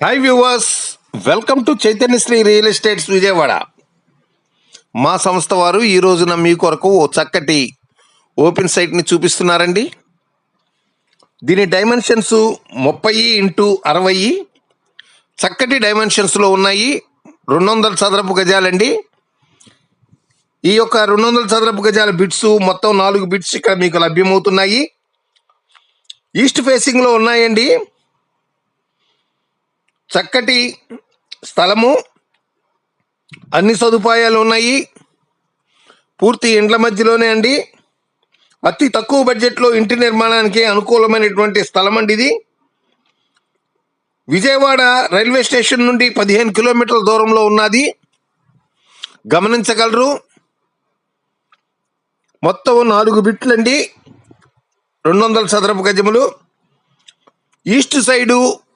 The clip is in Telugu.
Hi viewers, welcome to Chaitanyasri real estates Vijayawada. మా సంస్థ వారు ఈ రోజున మీ కొరకు ఓ చక్కటి ఓపెన్ సైట్ని చూపిస్తున్నారండి. దీని డైమెన్షన్స్ 30x60 చక్కటి డైమెన్షన్స్లో ఉన్నాయి. 200 చదరపు గజాలండి. ఈ యొక్క 200 చదరపు గజాల బిట్స్ మొత్తం 4 బిట్స్ ఇక్కడ మీకు లభ్యమవుతున్నాయి. ఈస్ట్ ఫేసింగ్లో ఉన్నాయండి. చక్కటి స్థలము, అన్ని సదుపాయాలు ఉన్నాయి. పూర్తి ఇండ్ల మధ్యలోనే అండి. అతి తక్కువ బడ్జెట్లో ఇంటి నిర్మాణానికి అనుకూలమైనటువంటి స్థలం అండి ఇది. విజయవాడ రైల్వే స్టేషన్ నుండి 15 కిలోమీటర్ల దూరంలో ఉన్నది, గమనించగలరు. మొత్తం 4 బిట్లండి, 200 చదరపు గజములు. East side